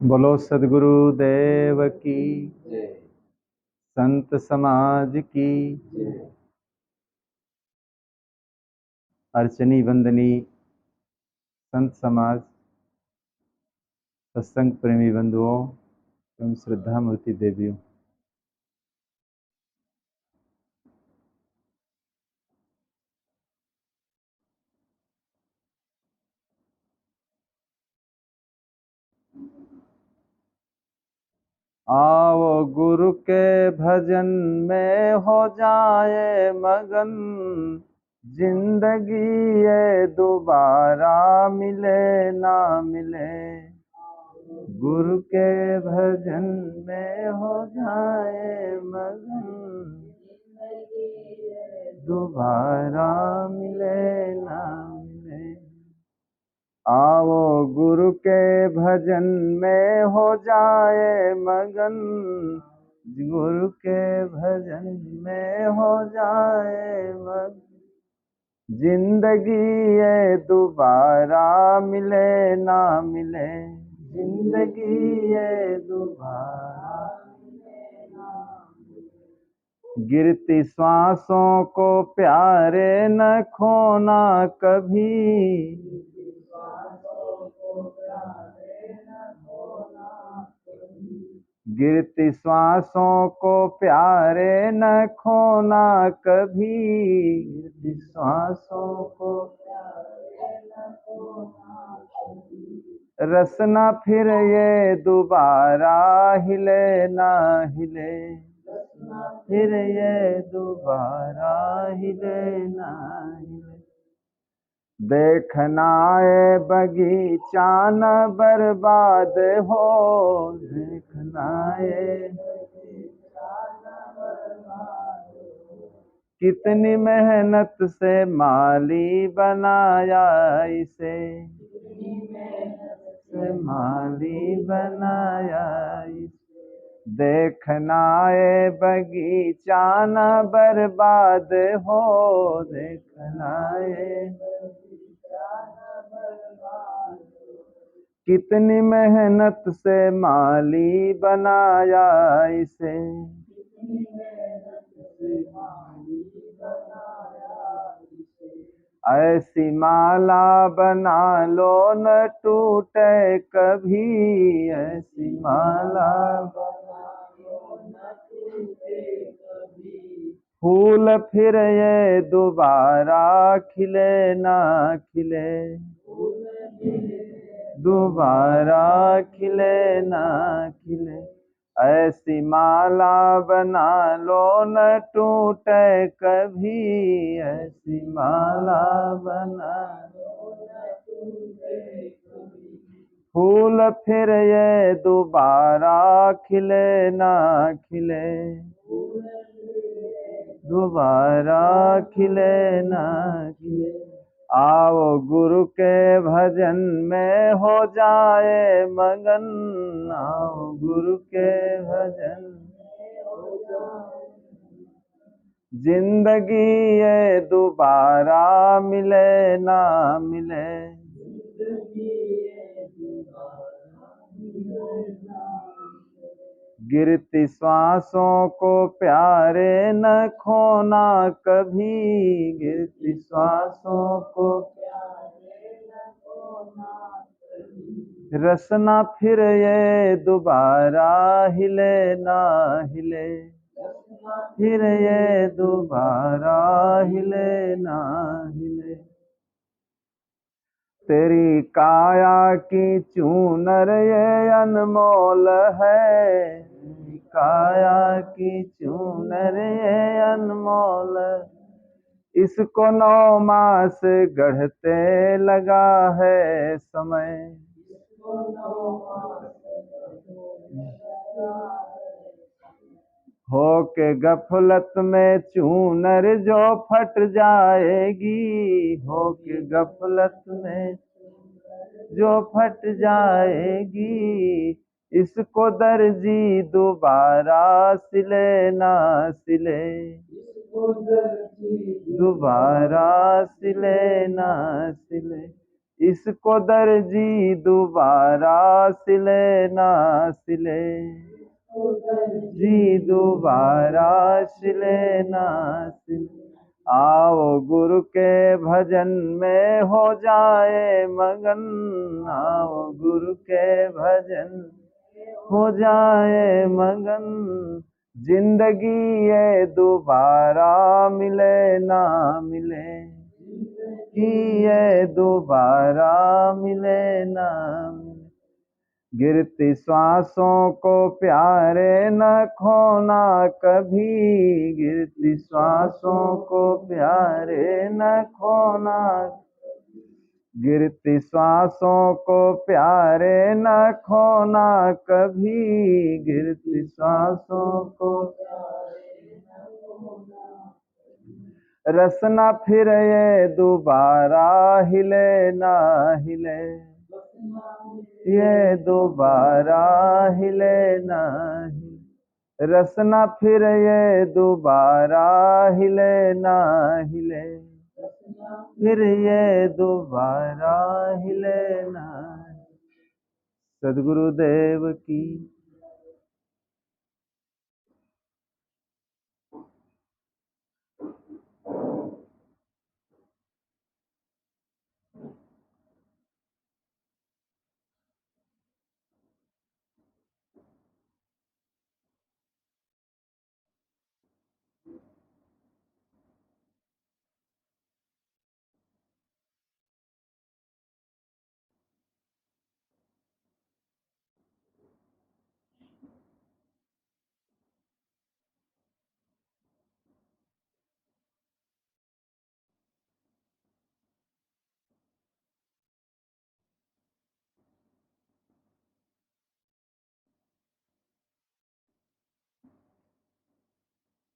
बोलो सदगुरु देव की, संत समाज की, अर्चनी वंदनी संत समाज, सत्संग प्रेमी बंधुओं एवं श्रद्धा मूर्ति देवियों, आओ गुरु के भजन में हो जाए मगन। जिंदगी ये दोबारा मिले ना मिले, गुरु के भजन में हो जाए मगन। दोबारा मिले ना मिले, आओ गुरु के भजन में हो जाए मगन। गुरु के भजन में हो जाए मगन। जिंदगी ये दोबारा मिले ना मिले, जिंदगी ये दोबारा। गिरती श्वासों को प्यारे न खोना कभी, गिरती श्वासों को प्यारे न खोना कभी, गिरती श्वासों को रसना फिर ये दोबारा हिले ना हिले, फिर ये दोबारा हिले ना हिले। देखना ये बगीचा न बर्बाद हो, देखना ये कितनी मेहनत से माली बनाया इसे, से माली बनाया इसे। देखना ये बगीचा न बर्बाद हो, देखना ये कितनी मेहनत से माली बनाया इसे। ऐसी माला बना लो न टूटे कभी, ऐसी माला फूल फिर ये दोबारा खिले ना खिले, दोबारा खिले ना खिले। ऐसी माला बना लो न टूटे कभी, ऐसी माला बना फूल फिर ये दोबारा खिले ना खिले, दोबारा खिले ना खिले। आओ गुरु के भजन में हो जाए मगन, आओ गुरु के भजन। जिंदगी ये दोबारा मिले ना मिले, गिरती श्वासों को प्यारे न खोना कभी, गिरती श्वासों को रसना फिर ये दोबारा हिले ना हिले, फिर ये दोबारा हिले ना हिले। तेरी काया की चूनर ये अनमोल है, तेरी काया की चूनर ये अनमोल। इसको 9 मास गढ़ते लगा है समय, हो के गफलत में चूनर जो फट जाएगी, हो के गफलत में जो फट जाएगी। इसको दर्जी दोबारा सिले ना सिले, दोबारा सिले ना सिले, इसको दर्जी दोबारा सिले ना सिले, जी दोबारा सिले ना सिले। आओ गुरु के भजन में हो जाए मगन, आओ गुरु के भजन हो जाए मगन, जिंदगी ये दोबारा मिले ना मिले, कि ये दोबारा मिले ना मिले। गिरती श्वासों को प्यारे न खोना कभी, गिरती श्वासों को प्यारे न खोना, गिरती श्वासों को प्यारे न खोना कभी, गिरती श्वासों को रसना फिर ये दोबारा हिले ना हिले, ये दोबारा हिले ना हिले, रसना फिर ये दोबारा हिले ना हिले, फिर ये दोबारा हिले ना। सद्गुरुदेव की।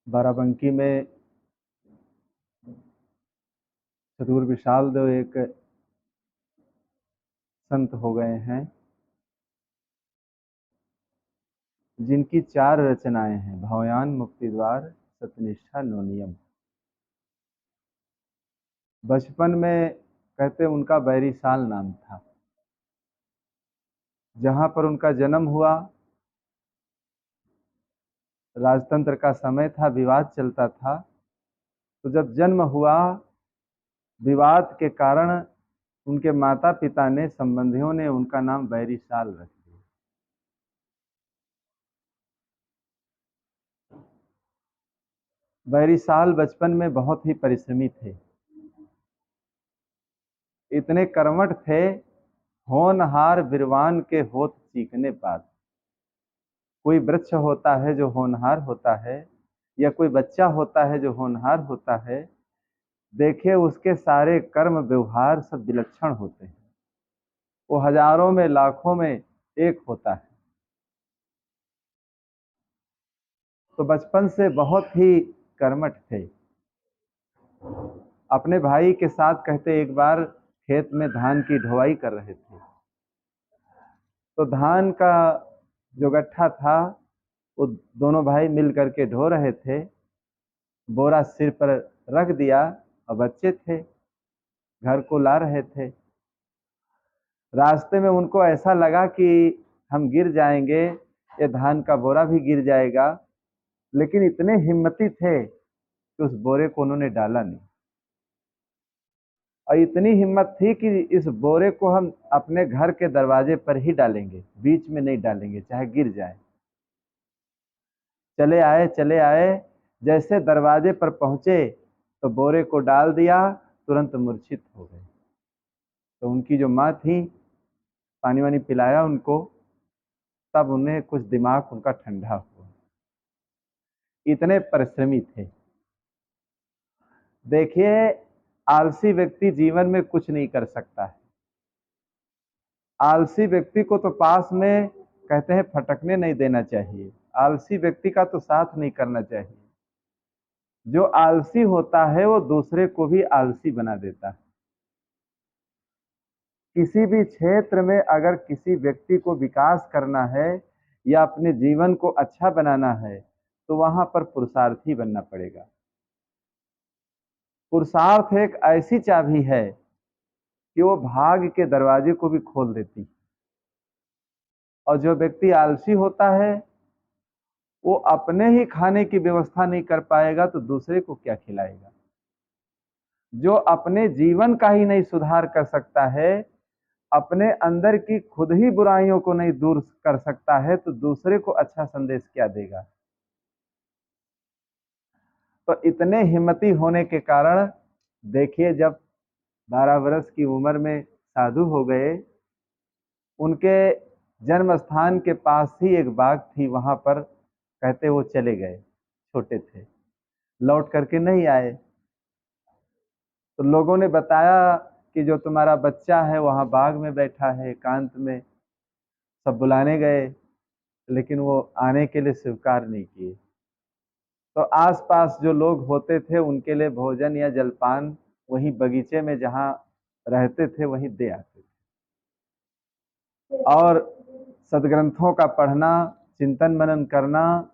बाराबंकी में सद्गुरु विशाल देव एक संत हो गए हैं, जिनकी 4 रचनाएं हैं। भवयान, मुक्ति द्वार, सत्यनिष्ठा, नवनियम। बचपन में कहते उनका बैरी साल नाम था। जहां पर उनका जन्म हुआ, राजतंत्र का समय था, विवाद चलता था। तो जब जन्म हुआ, विवाद के कारण उनके माता पिता ने, संबंधियों ने उनका नाम बैरी साल रख दिया। बैरी साल बचपन में बहुत ही परिश्रमी थे, इतने कर्मठ थे, होनहार बिरवान के होत चीखने पात। कोई वृक्ष होता है जो होनहार होता है, या कोई बच्चा होता है जो होनहार होता है, देखिए उसके सारे कर्म व्यवहार सब विलक्षण होते हैं। वो हजारों में लाखों में एक होता है। तो बचपन से बहुत ही कर्मठ थे। अपने भाई के साथ कहते एक बार खेत में धान की ढुवाई कर रहे थे। तो धान का जो गट्ठा था, वो दोनों भाई मिल करके ढो रहे थे। बोरा सिर पर रख दिया, और बच्चे थे, घर को ला रहे थे। रास्ते में उनको ऐसा लगा कि हम गिर जाएंगे, ये धान का बोरा भी गिर जाएगा, लेकिन इतने हिम्मती थे कि उस बोरे को उन्होंने डाला नहीं। और इतनी हिम्मत थी कि इस बोरे को हम अपने घर के दरवाजे पर ही डालेंगे, बीच में नहीं डालेंगे, चाहे गिर जाए। चले आए चले आए, जैसे दरवाजे पर पहुंचे तो बोरे को डाल दिया, तुरंत मूर्छित हो गए। तो उनकी जो माँ थी, पानी वानी पिलाया उनको, तब उन्हें कुछ दिमाग उनका ठंडा हुआ। इतने परिश्रमी थे। देखिए, आलसी व्यक्ति जीवन में कुछ नहीं कर सकता है। आलसी व्यक्ति को तो पास में कहते हैं फटकने नहीं देना चाहिए, आलसी व्यक्ति का तो साथ नहीं करना चाहिए। जो आलसी होता है वो दूसरे को भी आलसी बना देता है। किसी भी क्षेत्र में अगर किसी व्यक्ति को विकास करना है या अपने जीवन को अच्छा बनाना है, तो वहां पर पुरुषार्थी बनना पड़ेगा। पुरुषार्थ एक ऐसी चाबी है कि वो भाग्य के दरवाजे को भी खोल देती है। और जो व्यक्ति आलसी होता है वो अपने ही खाने की व्यवस्था नहीं कर पाएगा तो दूसरे को क्या खिलाएगा। जो अपने जीवन का ही नहीं सुधार कर सकता है, अपने अंदर की खुद ही बुराइयों को नहीं दूर कर सकता है, तो दूसरे को अच्छा संदेश क्या देगा। तो इतने हिम्मती होने के कारण देखिए, जब 12 वर्ष की उम्र में साधु हो गए, उनके जन्म स्थान के पास ही एक बाग थी, वहां पर कहते वो चले गए, छोटे थे, लौट करके नहीं आए। तो लोगों ने बताया कि जो तुम्हारा बच्चा है वहां बाग में बैठा है एकांत में। सब बुलाने गए लेकिन वो आने के लिए स्वीकार नहीं किए। तो आसपास जो लोग होते थे उनके लिए भोजन या जलपान वहीं बगीचे में जहां रहते थे वहीं दे आते थे। और सदग्रंथों का पढ़ना, चिंतन मनन करना,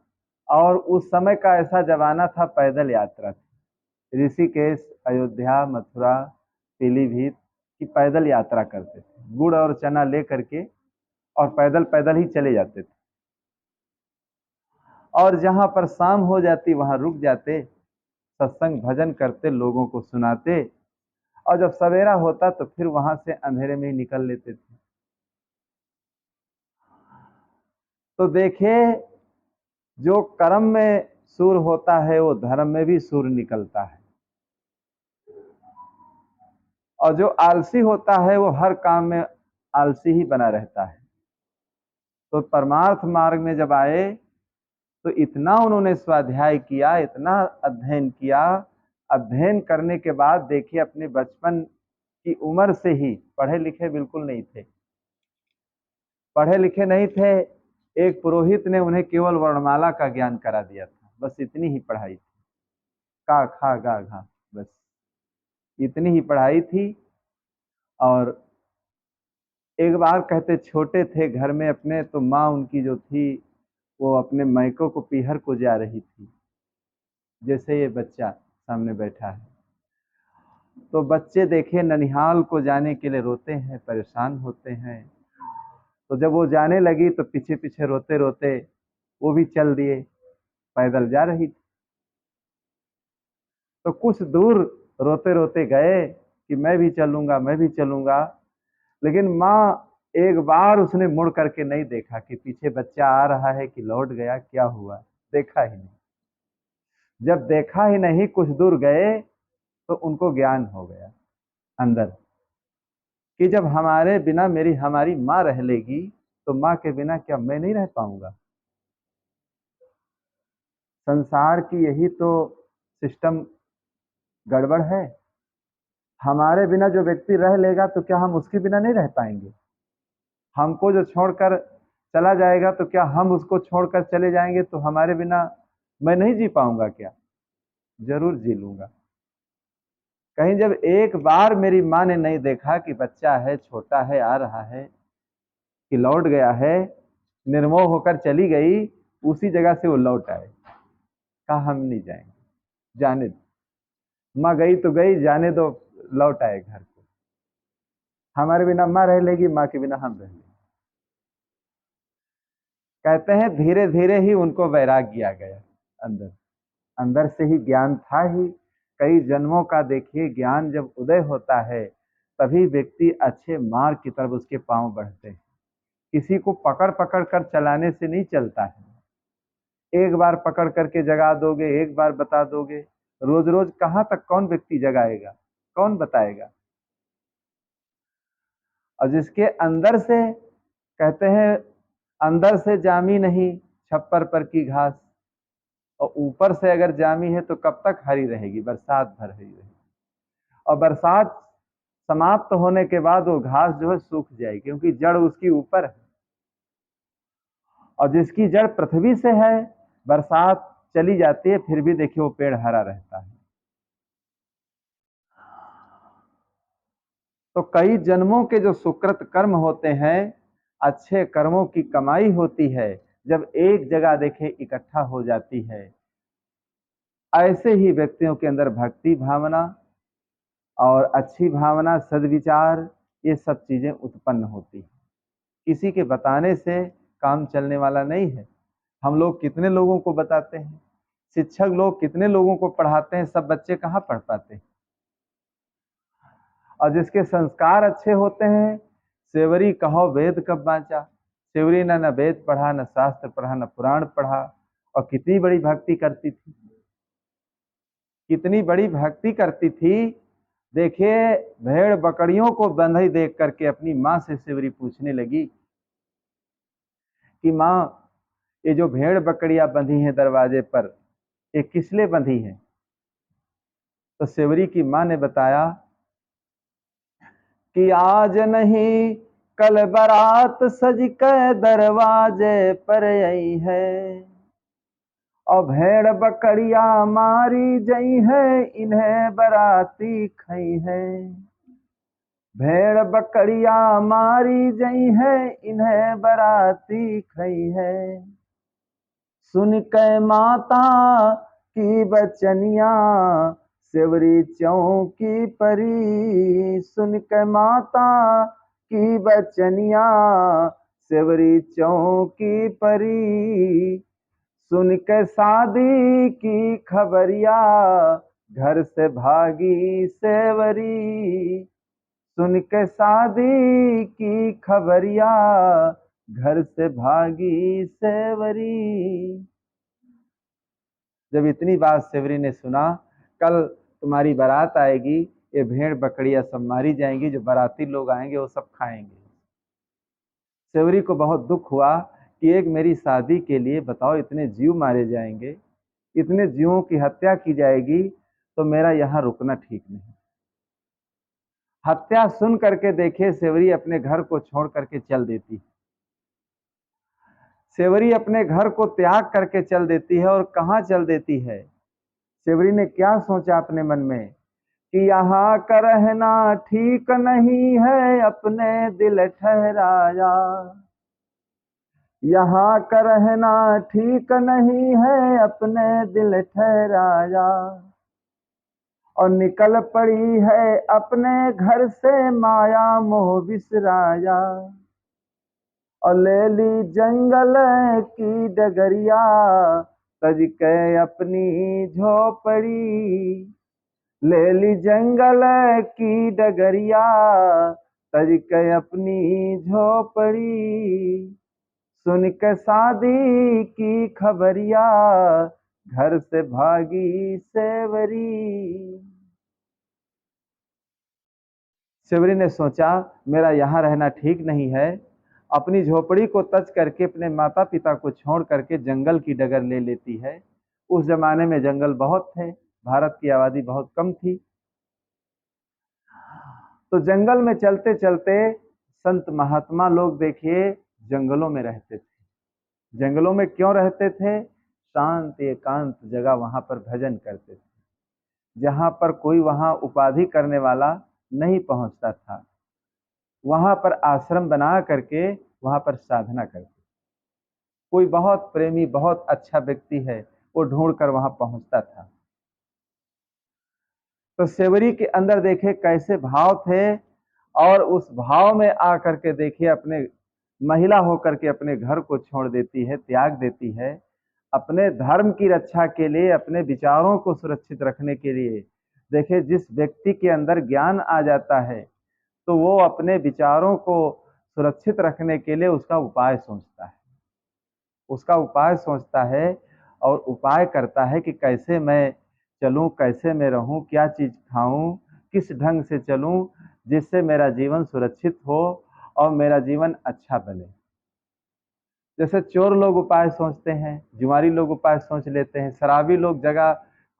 और उस समय का ऐसा जमाना था पैदल यात्रा थी। ऋषिकेश, अयोध्या, मथुरा, पीलीभीत की पैदल यात्रा करते थे, गुड़ और चना ले करके, और पैदल पैदल ही चले जाते थे। और जहां पर शाम हो जाती वहां रुक जाते, सत्संग भजन करते, लोगों को सुनाते, और जब सवेरा होता तो फिर वहां से अंधेरे में ही निकल लेते थे। तो देखिए, जो कर्म में सूर होता है वो धर्म में भी सूर निकलता है, और जो आलसी होता है वो हर काम में आलसी ही बना रहता है। तो परमार्थ मार्ग में जब आए तो इतना उन्होंने स्वाध्याय किया, इतना अध्ययन किया। अध्ययन करने के बाद देखिए, अपने बचपन की उम्र से ही पढ़े लिखे बिल्कुल नहीं थे, पढ़े लिखे नहीं थे। एक पुरोहित ने उन्हें केवल वर्णमाला का ज्ञान करा दिया था, बस इतनी ही पढ़ाई थी, का खा गा घा, बस इतनी ही पढ़ाई थी। और एक बार कहते छोटे थे घर में अपने, तो माँ उनकी जो थी वो अपने मायकों को पीहर को जा रही थी, जैसे ये बच्चा सामने बैठा है। तो बच्चे देखे ननिहाल को जाने के लिए रोते हैं, परेशान होते हैं। तो जब वो जाने लगी तो पीछे पीछे रोते रोते वो भी चल दिए, पैदल जा रही थी। तो कुछ दूर रोते रोते गए कि मैं भी चलूंगा, मैं भी चलूंगा। लेकिन माँ, एक बार उसने मुड़ करके नहीं देखा कि पीछे बच्चा आ रहा है कि लौट गया, क्या हुआ, देखा ही नहीं। जब देखा ही नहीं, कुछ दूर गए तो उनको ज्ञान हो गया अंदर कि जब हमारे बिना मेरी हमारी माँ रह लेगी तो माँ के बिना क्या मैं नहीं रह पाऊंगा। संसार की यही तो सिस्टम गड़बड़ है। हमारे बिना जो व्यक्ति रह लेगा तो क्या हम उसके बिना नहीं रह पाएंगे। हमको जो छोड़कर चला जाएगा तो क्या हम उसको छोड़कर चले जाएंगे तो हमारे बिना मैं नहीं जी पाऊंगा क्या? जरूर जी लूंगा। कहीं जब एक बार मेरी माँ ने नहीं देखा कि बच्चा है, छोटा है, आ रहा है, कि लौट गया है, निर्मोह होकर चली गई, उसी जगह से वो लौट आए। कहा हम नहीं जाएंगे, जाने दो, माँ गई तो गई, जाने दो, लौट आए घर को। हमारे बिना माँ रह लेगी, माँ के बिना हम रह लेंगे। कहते हैं धीरे धीरे ही उनको वैराग्य आ गया अंदर, अंदर से ही ज्ञान था ही। कई जन्मों का देखिए ज्ञान जब उदय होता है तभी व्यक्ति अच्छे मार्ग की तरफ उसके पांव बढ़ते हैं। किसी को पकड़ पकड़ कर चलाने से नहीं चलता है। एक बार पकड़ करके जगा दोगे, एक बार बता दोगे, रोज रोज कहाँ तक कौन व्यक्ति जगाएगा, कौन बताएगा। और जिसके अंदर से, कहते हैं अंदर से जामी नहीं छप्पर पर की घास, और ऊपर से अगर जामी है तो कब तक हरी रहेगी, बरसात भर हरी रहेगी। और बरसात समाप्त होने के बाद वो घास जो है सूख जाएगी, क्योंकि जड़ उसकी ऊपर है। और जिसकी जड़ पृथ्वी से है, बरसात चली जाती है फिर भी देखिए वो पेड़ हरा रहता है। तो कई जन्मों के जो सुकृत कर्म होते हैं, अच्छे कर्मों की कमाई होती है, जब एक जगह देखे इकट्ठा हो जाती है, ऐसे ही व्यक्तियों के अंदर भक्ति भावना, और अच्छी भावना, सद्विचार, ये सब चीजें उत्पन्न होती हैं। किसी के बताने से काम चलने वाला नहीं है। हम लोग कितने लोगों को बताते हैं, शिक्षक लोग कितने लोगों को पढ़ाते हैं, सब बच्चे कहाँ पढ़ पाते हैं। और जिसके संस्कार अच्छे होते हैं, सेवरी कहो वेद कब बाँचा, सेवरी न वेद पढ़ा, न शास्त्र पढ़ा, न पुराण पढ़ा, और कितनी बड़ी भक्ति करती थी, कितनी बड़ी भक्ति करती थी। देखिए, भेड़ बकरियों को बंधई देख करके अपनी माँ से सेवरी पूछने लगी कि माँ, ये जो भेड़ बकरियां बंधी हैं दरवाजे पर, ये किस लिए बंधी हैं? तो सेवरी की माँ ने बताया कि आज नहीं कल बारात सज के दरवाजे पर आई है, और भेड़ बकरिया मारी गई है, इन्हें बराती खाई है। भेड़ बकरिया मारी गई है, इन्हें बराती खाई है। सुन के माता की बचनिया, सेवरी चौकी परी। सुन के माता की बचनिया, सेवरी चौकी परी। सुन के शादी की खबरिया, घर से भागी सेवरी। सुन के शादी की खबरिया, घर से भागी सेवरी। जब इतनी बात सेवरी ने सुना, कल तुम्हारी बारात आएगी, ये भेड़ बकरियां सब मारी जाएंगी, जो बाराती लोग आएंगे वो सब खाएंगे। सेवरी को बहुत दुख हुआ कि एक मेरी शादी के लिए बताओ इतने जीव मारे जाएंगे, इतने जीवों की हत्या की जाएगी, तो मेरा यहाँ रुकना ठीक नहीं। हत्या सुन करके देखिए, सेवरी अपने घर को छोड़ करके चल देती, सेवरी अपने घर को त्याग करके चल देती है। और कहाँ चल देती है? सेवरी ने क्या सोचा अपने मन में कि यहाँ का रहना ठीक नहीं है, अपने दिल ठहराया। यहाँ का रहना ठीक नहीं है, अपने दिल ठहराया। और निकल पड़ी है अपने घर से, माया मोह बिसराया। और ले ली जंगल की डगरिया, तज के अपनी झोपड़ी। ले ली जंगल की डगरिया, तज के अपनी झोपड़ी। सुन के शादी की खबरिया, घर से भागी सेवरी। सेवरी ने सोचा मेरा यहाँ रहना ठीक नहीं है, अपनी झोपड़ी को तज करके अपने माता पिता को छोड़ करके जंगल की डगर ले लेती है। उस जमाने में जंगल बहुत थे, भारत की आबादी बहुत कम थी। तो जंगल में चलते चलते संत महात्मा लोग देखिए जंगलों में रहते थे। जंगलों में क्यों रहते थे? शांत एकांत जगह वहां पर भजन करते थे, जहां पर कोई वहां उपाधि करने वाला नहीं पहुंचता था। वहां पर आश्रम बना करके वहां पर साधना करते। कोई बहुत प्रेमी, बहुत अच्छा व्यक्ति है, वो ढूंढ कर वहां पहुंचता था। तो सेवरी के अंदर देखे कैसे भाव थे, और उस भाव में आकर के देखिए अपने महिला होकर के अपने घर को छोड़ देती है, त्याग देती है, अपने धर्म की रक्षा के लिए, अपने विचारों को सुरक्षित रखने के लिए। देखिए, जिस व्यक्ति के अंदर ज्ञान आ जाता है तो वो अपने विचारों को सुरक्षित रखने के लिए उसका उपाय सोचता है, उसका उपाय सोचता है और उपाय करता है कि कैसे मैं चलूं, कैसे मैं रहूं, क्या चीज खाऊं, किस ढंग से चलूं जिससे मेरा जीवन सुरक्षित हो और मेरा जीवन अच्छा बने। जैसे चोर लोग उपाय सोचते हैं, जुआरी लोग उपाय सोच लेते हैं, शराबी लोग जगह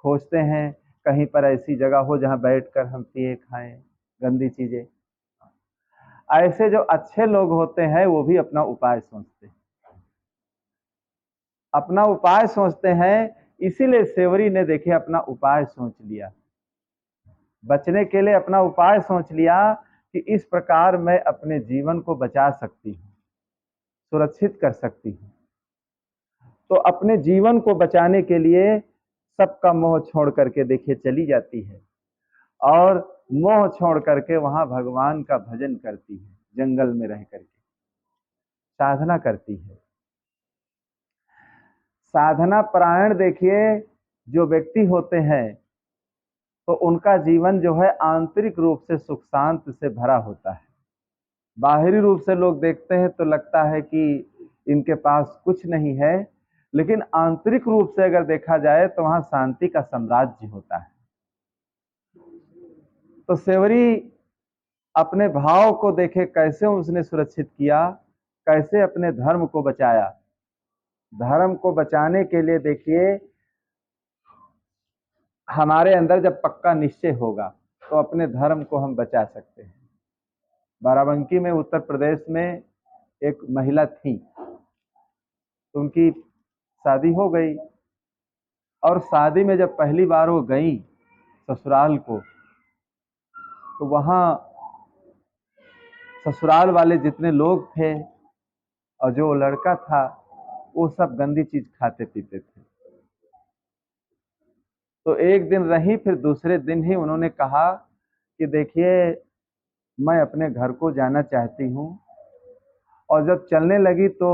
खोजते हैं, कहीं पर ऐसी जगह हो जहां बैठकर हम पिए खाएं गंदी चीजें। ऐसे जो अच्छे लोग होते हैं वो भी अपना उपाय सोचते हैं, अपना उपाय सोचते हैं। इसीलिए सेवरी ने देखे अपना उपाय सोच लिया, बचने के लिए अपना उपाय सोच लिया कि इस प्रकार मैं अपने जीवन को बचा सकती हूँ, सुरक्षित कर सकती हूँ। तो अपने जीवन को बचाने के लिए सबका मोह छोड़ करके देखिए चली जाती है, और मोह छोड़ करके वहां भगवान का भजन करती है, जंगल में रह करके साधना करती है। साधना परायण देखिए जो व्यक्ति होते हैं तो उनका जीवन जो है आंतरिक रूप से सुख शांत से भरा होता है। बाहरी रूप से लोग देखते हैं तो लगता है कि इनके पास कुछ नहीं है, लेकिन आंतरिक रूप से अगर देखा जाए तो वहां शांति का साम्राज्य होता है। तो सेवरी अपने भाव को देखे कैसे उसने सुरक्षित किया, कैसे अपने धर्म को बचाया। धर्म को बचाने के लिए देखिए हमारे अंदर जब पक्का निश्चय होगा तो अपने धर्म को हम बचा सकते हैं। बाराबंकी में उत्तर प्रदेश में एक महिला थी, तो उनकी शादी हो गई और शादी में जब पहली बार वो गई ससुराल को तो वहां ससुराल वाले जितने लोग थे और जो लड़का था वो सब गंदी चीज खाते पीते थे। तो एक दिन रही, फिर दूसरे दिन ही उन्होंने कहा कि देखिए मैं अपने घर को जाना चाहती हूँ। और जब चलने लगी तो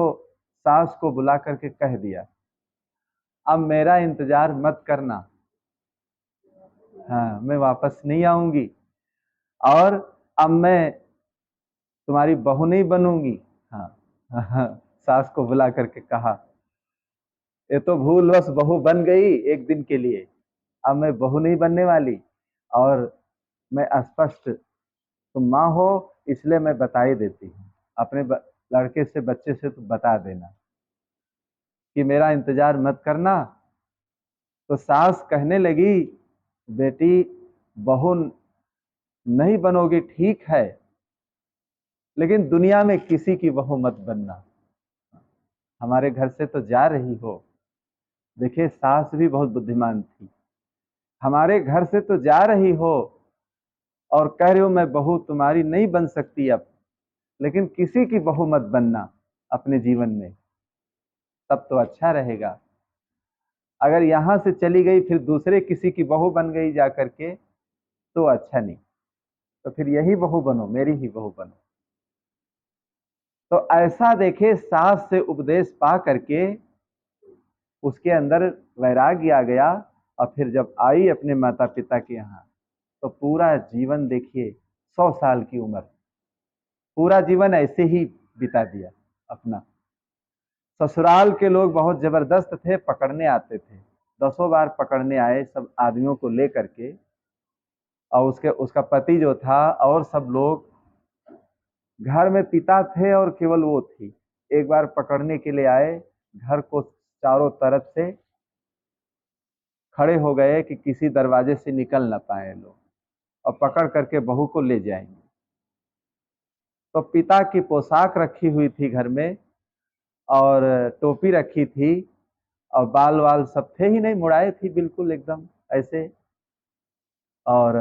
सास को बुला करके कह दिया अब मेरा इंतजार मत करना, हाँ मैं वापस नहीं आऊंगी और अब मैं तुम्हारी बहू नहीं बनूंगी। हाँ सास को बुला करके कहा ये तो भूलवश बहू बन गई एक दिन के लिए, अब मैं बहू नहीं बनने वाली और मैं स्पष्ट तुम माँ हो इसलिए मैं बता ही देती हूँ, अपने लड़के से बच्चे से तो बता देना कि मेरा इंतजार मत करना। तो सास कहने लगी बेटी बहू नहीं बनोगी ठीक है, लेकिन दुनिया में किसी की बहू मत बनना, हमारे घर से तो जा रही हो। देखिए सास भी बहुत बुद्धिमान थी, हमारे घर से तो जा रही हो और कह रहे हो मैं बहू तुम्हारी नहीं बन सकती अब, लेकिन किसी की बहू मत बनना अपने जीवन में, तब तो अच्छा रहेगा। अगर यहां से चली गई फिर दूसरे किसी की बहू बन गई जा करके तो अच्छा नहीं, तो फिर यही बहू बनो, मेरी ही बहू बनो। तो ऐसा देखे सास से उपदेश पा करके उसके अंदर वैराग्य आ गया और फिर जब आई अपने माता पिता के यहाँ तो पूरा जीवन देखिए 100 साल की उम्र, पूरा जीवन ऐसे ही बिता दिया अपना। ससुराल के लोग बहुत जबरदस्त थे, पकड़ने आते थे, 10 बार पकड़ने आए सब आदमियों को लेकर के, और उसका पति जो था और सब लोग, घर में पिता थे और केवल वो थी। एक बार पकड़ने के लिए आए, घर को चारों तरफ से खड़े हो गए कि किसी दरवाजे से निकल ना पाए लोग, और पकड़ करके बहू को ले जाएंगे। तो पिता की पोशाक रखी हुई थी घर में और टोपी रखी थी और बाल वाल सब थे ही नहीं, मुड़ाए थी बिल्कुल एकदम ऐसे। और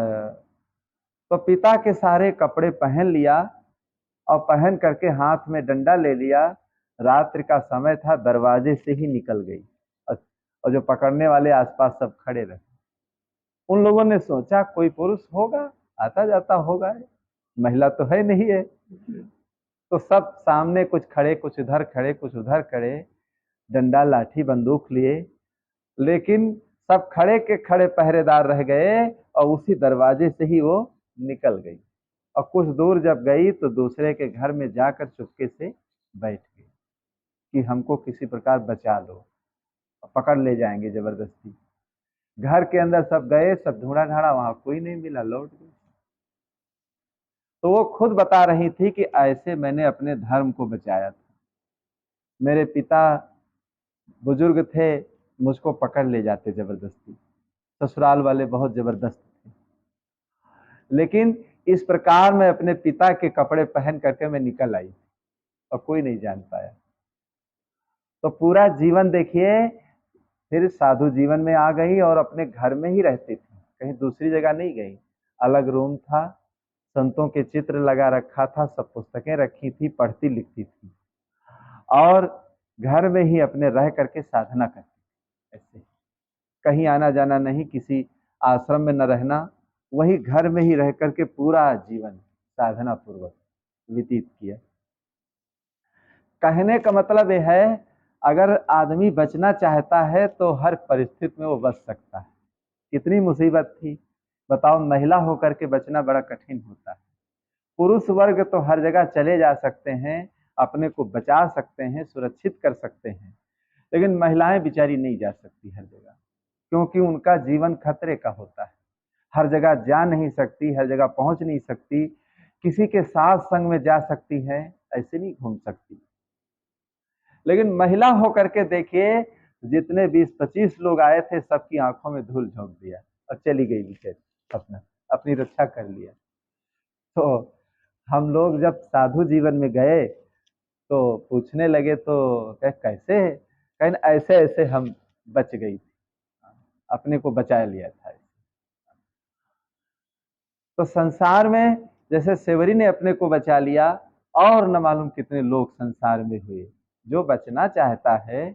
तो पिता के सारे कपड़े पहन लिया और पहन करके हाथ में डंडा ले लिया, रात्रि का समय था, दरवाजे से ही निकल गई और जो पकड़ने वाले आसपास सब खड़े रहे। उन लोगों ने सोचा कोई पुरुष होगा, आता जाता होगा, महिला तो है नहीं है। तो सब सामने कुछ खड़े, कुछ उधर खड़े, कुछ उधर खड़े, डंडा लाठी बंदूक लिए, लेकिन सब खड़े के खड़े पहरेदार रह गए और उसी दरवाजे से ही वो निकल गई। और कुछ दूर जब गई तो दूसरे के घर में जाकर चुपके से बैठ गई कि हमको किसी प्रकार बचा लो, पकड़ ले जाएंगे जबरदस्ती। घर के अंदर सब गए, सब ढूंढा ढाड़ा, वहां कोई नहीं मिला, लौट गए। तो वो खुद बता रही थी कि ऐसे मैंने अपने धर्म को बचाया था, मेरे पिता बुजुर्ग थे, मुझको पकड़ ले जाते जबरदस्ती, ससुराल वाले बहुत जबरदस्त थे, लेकिन इस प्रकार मैं अपने पिता के कपड़े पहन करके मैं निकल आई और कोई नहीं जान पाया। तो पूरा जीवन देखिए फिर साधु जीवन में आ गई और अपने घर में ही रहती थी, कहीं दूसरी जगह नहीं गई। अलग रूम था, संतों के चित्र लगा रखा था, सब पुस्तकें रखी थी, पढ़ती लिखती थी और घर में ही अपने रह करके साधना करती, ऐसे कहीं आना जाना नहीं, किसी आश्रम में न रहना, वही घर में ही रह करके पूरा जीवन साधना पूर्वक व्यतीत किया। कहने का मतलब यह है, अगर आदमी बचना चाहता है तो हर परिस्थिति में वो बच सकता है। कितनी मुसीबत थी बताओ, महिला होकर के बचना बड़ा कठिन होता है। पुरुष वर्ग तो हर जगह चले जा सकते हैं, अपने को बचा सकते हैं, सुरक्षित कर सकते हैं, लेकिन महिलाएं बेचारी नहीं जा सकती हर जगह, क्योंकि उनका जीवन खतरे का होता है। हर जगह जा नहीं सकती, हर जगह पहुंच नहीं सकती, किसी के साथ संग में जा सकती है, ऐसे नहीं घूम सकती। लेकिन महिला होकर के देखिए, जितने 20-25 लोग आए थे सबकी आंखों में धूल झोंक दिया और चली गई बेचारी, अपना अपनी रक्षा कर लिया। तो हम लोग जब साधु जीवन में गए तो पूछने लगे, तो कैसे, कहीं ऐसे ऐसे हम बच गई थी, अपने को बचा लिया था। तो संसार में जैसे सेवरी ने अपने को बचा लिया, और न मालूम कितने लोग संसार में हुए। जो बचना चाहता है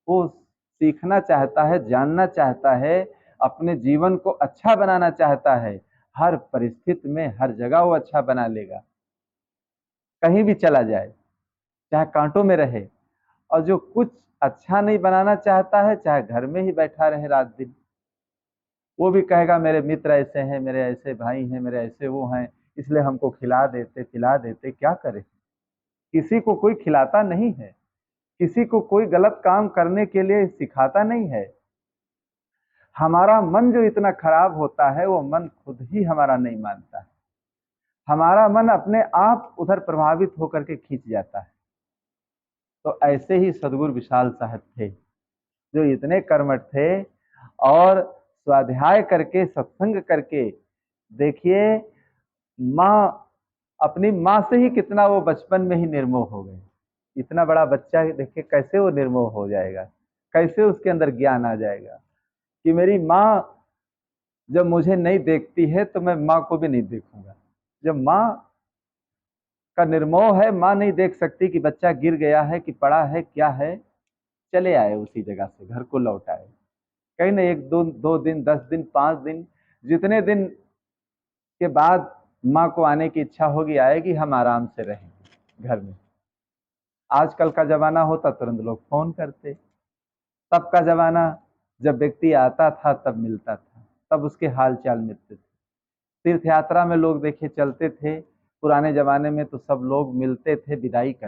वो सीखना चाहता है, जानना चाहता है, अपने जीवन को अच्छा बनाना चाहता है, हर परिस्थिति में हर जगह वो अच्छा बना लेगा, कहीं भी चला जाए, चाहे कांटों में रहे। और जो कुछ अच्छा नहीं बनाना चाहता है, चाहे घर में ही बैठा रहे रात दिन, वो भी कहेगा मेरे मित्र ऐसे हैं, मेरे ऐसे भाई हैं, मेरे ऐसे वो हैं, इसलिए हमको खिला देते पिला देते। क्या करे, किसी को कोई खिलाता नहीं है, किसी को कोई गलत काम करने के लिए सिखाता नहीं है। हमारा मन जो इतना खराब होता है, वो मन खुद ही हमारा नहीं मानता है, हमारा मन अपने आप उधर प्रभावित होकर के खींच जाता है। तो ऐसे ही सदगुरु विशाल साहब थे, जो इतने कर्मठ थे, और स्वाध्याय करके सत्संग करके देखिए, माँ, अपनी माँ से ही कितना वो बचपन में ही निर्मोह हो गए। इतना बड़ा बच्चा देखिए कैसे वो निर्मोह हो जाएगा, कैसे उसके अंदर ज्ञान आ जाएगा कि मेरी माँ जब मुझे नहीं देखती है तो मैं माँ को भी नहीं देखूंगा। जब माँ का निर्मोह है, माँ नहीं देख सकती कि बच्चा गिर गया है कि पड़ा है क्या है, चले आए उसी जगह से, घर को लौट आए। कहीं ना एक दो दिन, 10 दिन, 5 दिन, जितने दिन के बाद माँ को आने की इच्छा होगी आएगी, हम आराम से रहेंगे घर में। आजकल का जमाना होता तुरंत लोग फोन करते, तब का जमाना जब व्यक्ति आता था तब मिलता था, तब उसके हाल चाल मिलते थे। तीर्थ यात्रा में लोग देखिए चलते थे, पुराने जमाने में तो सब लोग मिलते थे, विदाई कर